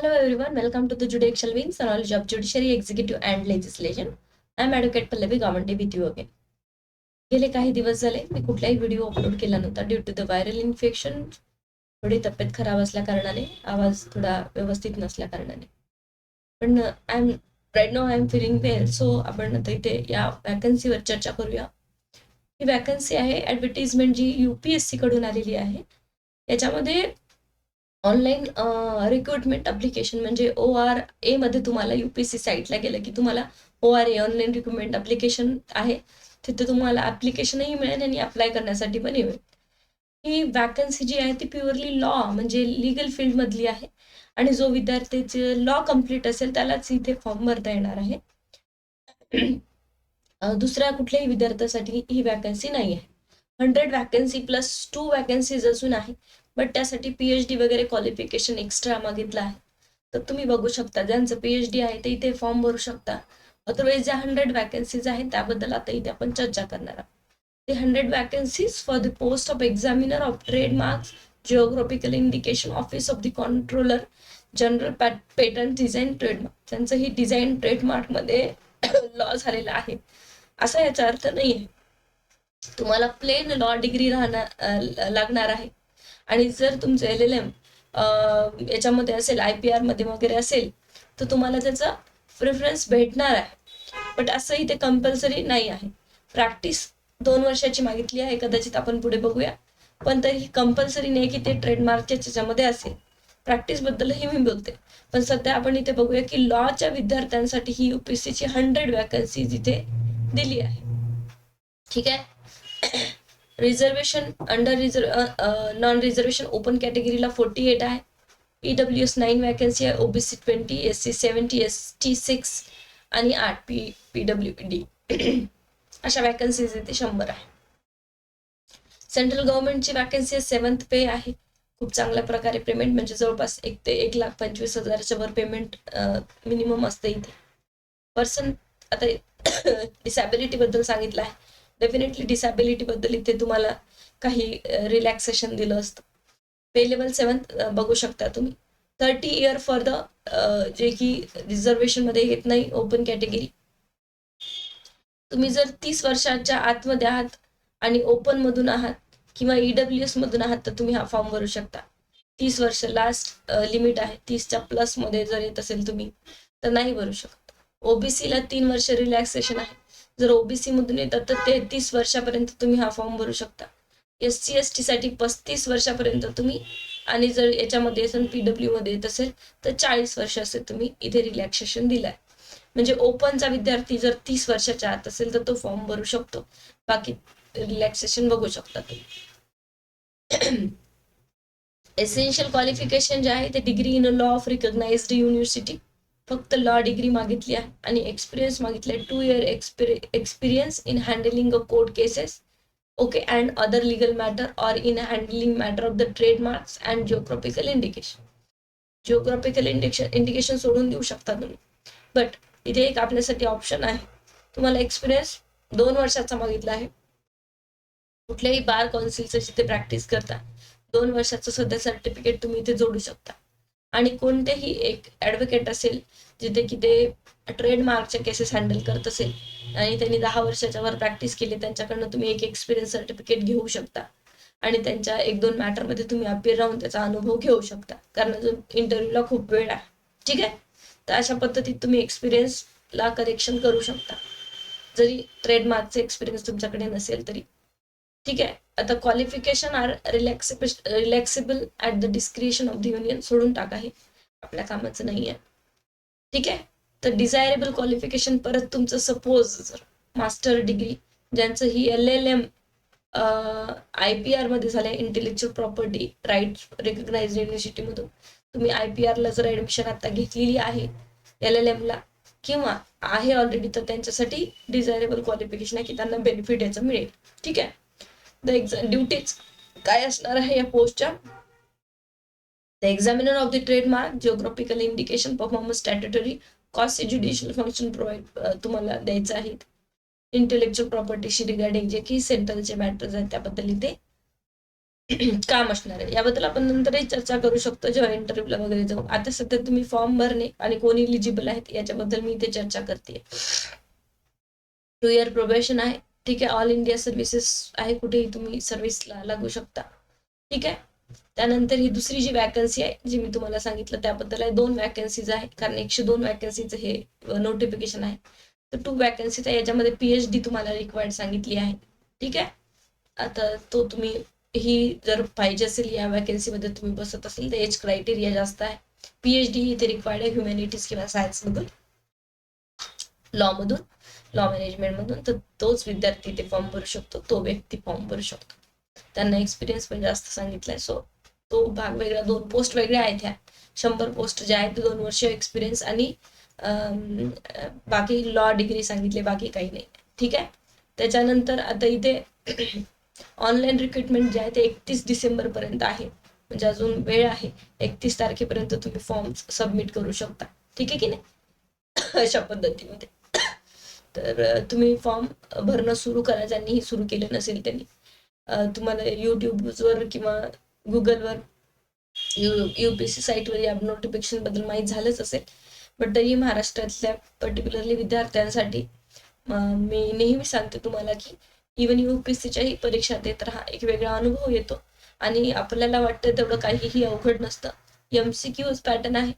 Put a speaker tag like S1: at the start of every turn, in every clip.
S1: Hello everyone, welcome to the Judicial Wings, the knowledge of judiciary, executive and legislation. I am Advocate Pallavi Gamande with you again. गेले काही दिवस झाले मी कुठलाही video upload केला नव्हता due to the viral infection. थोडी तब्येत खराब असल्या कारणाने, आवाज थोडा व्यवस्थित नसल्या कारणाने, पण right now I am feeling well. So आपण आता इथे या वॅकन्सीवर चर्चा करूया. ही वॅकन्सी आहे ॲडव्हर्टिजमेंट जी UPSC कडून आलेली आहे. याच्यामध्ये ऑनलाईन रिक्रुटमेंट अप्लिकेशन म्हणजे ORA मध्ये तुम्हाला UPSC साईटला गेलं की तुम्हाला ORA ऑनलाईन रिक्रुटमेंट अप्लिकेशन आहे, तिथे तुम्हाला ॲप्लिकेशनही मिळेल आणि अप्लाय करण्यासाठी पण मिळेल. ही वॅकन्सी जी आहे ती प्युअरली लॉ म्हणजे लिगल फील्डमधली आहे आणि जो विद्यार्थ्याचे लॉ कम्प्लीट असेल त्यालाच इथे फॉर्म भरता येणार आहे. दुसऱ्या कुठल्याही विद्यार्थ्यासाठी ही वॅकन्सी नाही आहे. 100 वॅकन्सी प्लस 2 वॅकन्सीज अजून आहे, बट त्यासाठी PhD वगैरे क्वालिफिकेशन एक्स्ट्रा मागितलं आहे. तर तुम्ही बघू शकता ज्यांचं PhD आहे ते इथे फॉर्म भरू शकता. अदरवाईज ज्या 100 वॅकन्सीज आहेत त्याबद्दल आता इथे आपण चर्चा करणार आहोत. The 100 vacancies for the post of examiner of trademarks, geographical indication, office of the controller general, patent design trademark. त्यांचं ही डिझाईन ट्रेडमार्क मध्ये लॉ झालेला आहे असा याचा अर्थ नाही आहे. तुम्हाला प्लेन लॉ डिग्री लागणार आहे आणि जर तुमचं LLM याच्यामध्ये असेल, IPR मध्ये वगैरे असेल तर तुम्हाला त्याचा प्रेफरन्स भेटणार आहे. बट असं इथे कंपल्सरी नाही आहे. प्रॅक्टिस 2 वर्षाची मागितली आहे, कदाचित आपण पुढे बघूया, पण तरी कंपल्सरी नाही की ते ट्रेडमार्कच्या त्याच्यामध्ये असेल. प्रॅक्टिस बद्दलही मी बोलते, पण सध्या आपण इथे बघूया की लॉच्या विद्यार्थ्यांसाठी ही UPSC ची 100 वॅकन्सीज इथे दिली आहे. ठीक आहे. रिझर्वेशन नॉन रिझर्वेशन ओपन कॅटेगरीला 48 आहे, EWS 9 वॅकन्सी आहे, OBC 20, SC 70, ST 6 आणि 8 PWD अशा वॅकन्सीज इथे 100 आहे. सेंट्रल गव्हर्नमेंटची वॅकन्सी 7th पे आहे. खूप चांगल्या प्रकारे पेमेंट म्हणजे जवळपास 1 ते 1,25,000च्या वर पेमेंट मिनिमम असते इथे. पर्सन आता डिसॅबिलिटी बद्दल सांगितलं आहे. डेफिनेटली डिसॅबिलिटी बद्दल इथे तुम्हाला काही रिलॅक्सेशन दिलं असतं. पे लेवल 7 बघू शकता तुम्ही. 30 इयर फॉर द जे की रिझर्वेशन मध्ये येत नाही ओपन कॅटेगरी. तुम्ही जर 30 वर्षाच्या आतमध्ये आहात आणि ओपन मधून आहात किंवा EWS मधून आहात तर तुम्ही हा फॉर्म भरू शकता. 30 वर्ष लास्ट लिमिट आहे. 30च्या प्लस मध्ये जर येत असेल तुम्ही तर नाही भरू शकत. OBC ला 3 वर्ष रिलॅक्सेशन आहे. जर OBC मधून येतात तर 33 वर्षापर्यंत तुम्ही हा फॉर्म भरू शकता. SC ST साठी 35 वर्षापर्यंत तुम्ही, आणि जर याच्यामध्ये PW मध्ये येत असेल तर 40 वर्ष असे तुम्ही इथे रिलॅक्सेशन दिलाय. म्हणजे ओपनचा विद्यार्थी जर 30 वर्षाच्या आत असेल तर तो फॉर्म भरू शकतो. बाकी रिलॅक्सेशन बघू शकता तुम्ही. एसेन्शियल क्वालिफिकेशन जे आहे ते degree in law of recognised university, फक्त लॉ डिग्री मागितली आहे आणि एक्सपिरियन्स मागितले 2 year experience in handling a court cases, okay, and other legal matter or in handling matter of the trademarks and geographical indication. Geographical indication सोडून देऊ शकता तुम्ही, but इथे एक आपल्यासाठी ऑप्शन आहे. तुम्हाला एक्सपिरियन्स 2 वर्षाचा मागितला आहे. कुठल्याही बार काउन्सिलचं जिथे प्रॅक्टिस करता 2 वर्षाचं सध्या सर्टिफिकेट तुम्ही इथे जोडू शकता. आणि कोणतेही एक ॲडव्होकेट असेल जिथे की ते ट्रेडमार्कच्या केसेस हँडल करत असेल आणि त्यांनी 10 वर्षाच्या वर प्रॅक्टिस केली, त्यांच्याकडनं तुम्ही एक एक्सपिरियन्स सर्टिफिकेट घेऊ शकता आणि त्यांच्या 1-2 मॅटरमध्ये तुम्ही अपियर राहून त्याचा अनुभव घेऊ शकता, कारण अजून इंटरव्ह्यूला खूप वेळ आहे. ठीक आहे. तर अशा पद्धतीत तुम्ही एक्सपिरियन्सला करेक्शन करू शकता जरी ट्रेडमार्कचे एक्सपिरियन्स तुमच्याकडे नसेल तरी. ठीक आहे. आता qualification are relaxable at the discretion of the union सोडून टाका, हे आपल्या कामाचं नाही आहे. ठीक आहे. तर डिझायरेबल क्वालिफिकेशन परत तुमचं सपोज जर मास्टर डिग्री ज्यांचं ही LLM IPR मध्ये झालंय, इंटेलेक्च्युअल प्रॉपर्टी राईट रेकग्नाइज्ड युनिव्हर्सिटीमधून, तुम्ही IPR ला जर ऍडमिशन आता घेतलेली आहे LLM ला किंवा आहे ऑलरेडी, तर त्यांच्यासाठी डिझायरेबल क्वालिफिकेशन आहे की त्यांना बेनिफिट याचं मिळेल. ठीक आहे. द ड्युटीज काय असणार आहे या पोस्टच्या? The examiner of the trademark, geographical indication, performance, statutory, cost, judicial function provide तुम्हाला द्यायचं आहे. इंटेलेक्च्युअल प्रॉपर्टीशी रिगार्डिंग जे की सेंट्रलचे मॅटर्स आहेत त्याबद्दल इथे काम असणार आहे याबद्दल आपण नंतरही चर्चा करू शकतो जेव्हा इंटरव्ह्यूला वगैरे जाऊ. आता सध्या तुम्ही फॉर्म भरणे आणि कोण इलिजिबल आहेत याच्याबद्दल मी इथे चर्चा करते. 2 इयर प्रोबेशन आहे, ठीक आहे. ऑल इंडिया सर्व्हिसेस आहे, कुठेही तुम्ही सर्व्हिसला लागू शकता, ठीक आहे. त्यानंतर ही दुसरी जी वॅकन्सी आहे जी मी तुम्हाला सांगितलं त्याबद्दल आहे. 2 वॅकन्सीज आहे, कारण 102 वॅकन्सीचं हे नोटिफिकेशन आहे. तर 2 वॅकन्सीज आहे, याच्यामध्ये PhD तुम्हाला रिक्वायर्ड सांगितली आहे, ठीक आहे. आता तो तुम्ही ही जर पाहिजे असेल या वॅकन्सीमध्ये तुम्ही बसत असेल तर एज क्रायटेरिया जास्त आहे. PhD इथे रिक्वायर्ड आहे ह्युमॅनिटीज किंवा सायन्समधून, लॉमधून, लॉ मॅनेजमेंटमधून. तर तोच विद्यार्थी ते फॉर्म भरू शकतो, तो व्यक्ती फॉर्म भरू शकतो. त्यांना एक्सपिरियन्स पण जास्त सांगितलाय. सो तो भाग वेगळा, 2 पोस्ट वेगळ्या आहेत ह्या. 100 पोस्ट ज्या आहेत 2 वर्ष एक्सपिरियन्स आणि बाकी लॉ डिग्री सांगितले, बाकी काही नाही, ठीक आहे. त्याच्यानंतर आता इथे ऑनलाईन रिक्रुटमेंट जे आहे ते 31 डिसेंबर पर्यंत आहे, म्हणजे अजून वेळ आहे. 31 तारखेपर्यंत तुम्ही फॉर्म सबमिट करू शकता, ठीक आहे की नाही, अशा पद्धतीमध्ये. तर तुम्ही फॉर्म भरणं सुरू करा, ज्यांनीही सुरू केलं नसेल त्यांनी. तुम्हाला यूट्यूबवर किंवा गुगलवर UPSC साईटवर या नोटिफिकेशन बद्दल माहीत झालंच असेल, बट तरी महाराष्ट्रातल्या पर्टिक्युलरली विद्यार्थ्यांसाठी मी नेहमी सांगते तुम्हाला की इव्हन UPSCच्याही परीक्षा देत राहा, एक वेगळा अनुभव येतो आणि आपल्याला वाटतं तेवढं काहीही अवघड नसतं. MCQच पॅटर्न आहे,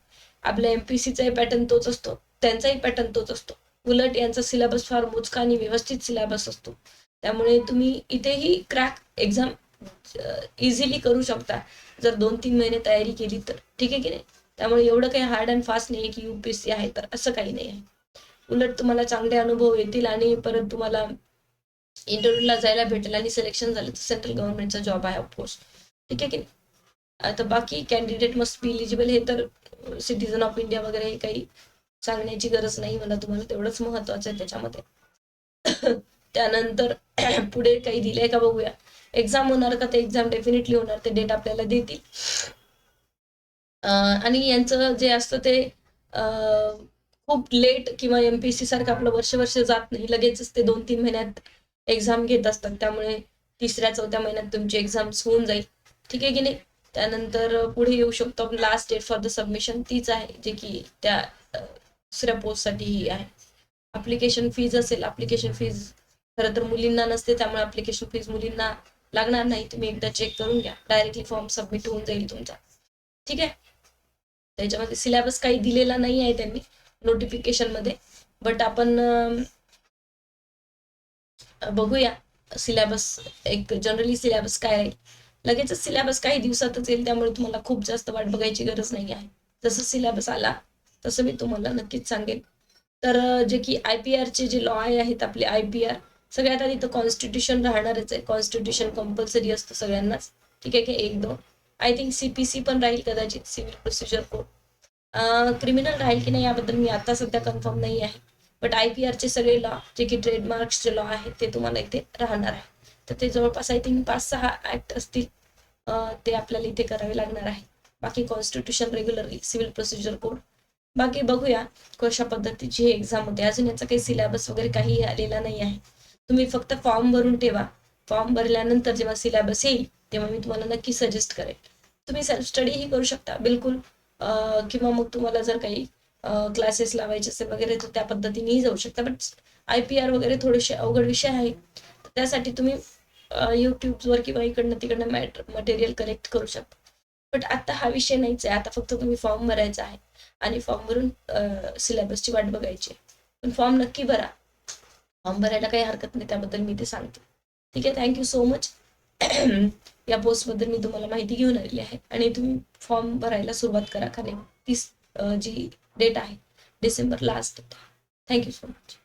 S1: आपल्या MPSCचाही पॅटर्न तोच असतो, त्यांचाही पॅटर्न तोच असतो. उलट यांचा सिलेबस फार मोजका आणि व्यवस्थित सिलेबस असतो, त्यामुळे तुम्ही इथेही क्रॅक एक्झाम इझिली करू शकता जर 2-3 महिने तयारी केली तर, ठीक आहे की नाही. त्यामुळे एवढं काही हार्ड अँड फास्ट नाही की UPSC आहे तर, असं काही नाही आहे. उलट तुम्हाला चांगले अनुभव येतील आणि परत तुम्हाला इंटरव्ह्यूला जायला भेटेल आणि सिलेक्शन झालं तर सेंट्रल गव्हर्नमेंटचा जॉब आहे ऑफकोर्स, ठीक आहे की नाही. आता बाकी कॅन्डिडेट मस्ट बी इलिजिबल, हे तर सिटीजन ऑफ इंडिया वगैरे हे काही सांगण्याची गरज नाही मला तुम्हाला, तेवढंच महत्वाचं आहे त्याच्यामध्ये. त्यानंतर पुढे काही दिलंय का बघूया. एक्झाम होणार का, ते एक्झाम डेफिनेटली होणार, ते डेट आपल्याला देतील. आणि यांचं जे असतं ते खूप लेट किंवा MPSC सारखं आपलं वर्ष जात नाही, लगेचच ते 2-3 महिन्यात एक्झाम घेत असतात, त्यामुळे 3ऱ्या-4थ्या महिन्यात तुमची एक्झाम्स होऊन जाईल, ठीक आहे की नाही. त्यानंतर पुढे येऊ शकतो आपण, last date for the submission तीच आहे जे की त्या दुसऱ्या पोस्टसाठी आहे. ॲप्लिकेशन फीज असेल, ॲप्लिकेशन फीज खरं तर मुलींना नसते, त्यामुळे ॲप्लिकेशन फीज मुलींना लागणार नाही. तुम्ही एकदा चेक करून घ्या, डायरेक्टली फॉर्म सबमिट होऊन जाईल तुमचा, ठीक आहे. त्याच्यामध्ये सिलेबस काही दिलेला नाही आहे त्यांनी नोटिफिकेशनमध्ये, बट आपण बघूया सिलेबस, एक जनरली सिलेबस काय राहील. लगेचच सिलेबस काही दिवसातच येईल, त्यामुळे तुम्हाला खूप जास्त वाट बघायची गरज नाही आहे. जसं सिलेबस आला तसं मी तुम्हाला नक्कीच सांगेन. तर जे की IPRचे जे लॉ आहेत आपले IPR, सगळ्यात आधी तर कॉन्स्टिट्यूशन राहणारच आहे, कॉन्स्टिट्यूशन कंपल्सरी असतं सगळ्यांनाच, ठीक आहे की 1-2. आय थिंक CPC पण राहील कदाचित, सिव्हिल प्रोसिजर कोड. क्रिमिनल राहील की नाही याबद्दल मी आता सध्या कन्फर्म नाही आहे, बट IPRचे सगळे लॉ जे की ट्रेडमार्क्सचे लॉ आहेत ते तुम्हाला इथे राहणार आहे. तर ते जवळपास आय थिंक 5-6 ऍक्ट असतील, ते आपल्याला इथे करावे लागणार आहे. बाकी constitution regularly, civil procedure code, बाकी बघूया कशा पद्धतीची एक्झाम होते. अजून याचा काही सिलेबस वगैरे काही आलेला नाही आहे. तुम्ही फक्त फॉर्म भरून ठेवा, फॉर्म भरल्यानंतर जेव्हा सिलेबस येईल तेव्हा मी तुम्हाला नक्की सजेस्ट करेन. तुम्ही सेल्फ स्टडीही करू शकता बिलकुल, किंवा मग तुम्हाला जर काही क्लासेस लावायचे असेल वगैरे तर त्या पद्धतीनेही जाऊ शकता. बट IPR वगैरे थोडेसे अवघड विषय आहे, तर त्यासाठी तुम्ही यूट्यूबवर किंवा इकडनं तिकडनं मटेरियल कलेक्ट करू शकता. बट आता हा विषय नाहीच आहे, आता फक्त तुम्ही फॉर्म भरायचा आहे आणि फॉर्म भरून सिलेबसची वाट बघायची. पण फॉर्म नक्की भरा, फॉर्म भरायला काही हरकत नाही, त्याबद्दल मी ते सांगते, ठीक आहे. Thank you so much. या पोस्टबद्दल मी तुम्हाला माहिती घेऊन आलेली आहे आणि तुम्ही फॉर्म भरायला सुरुवात करा, कारण 30 जी डेट आहे December last date. Thank you so much.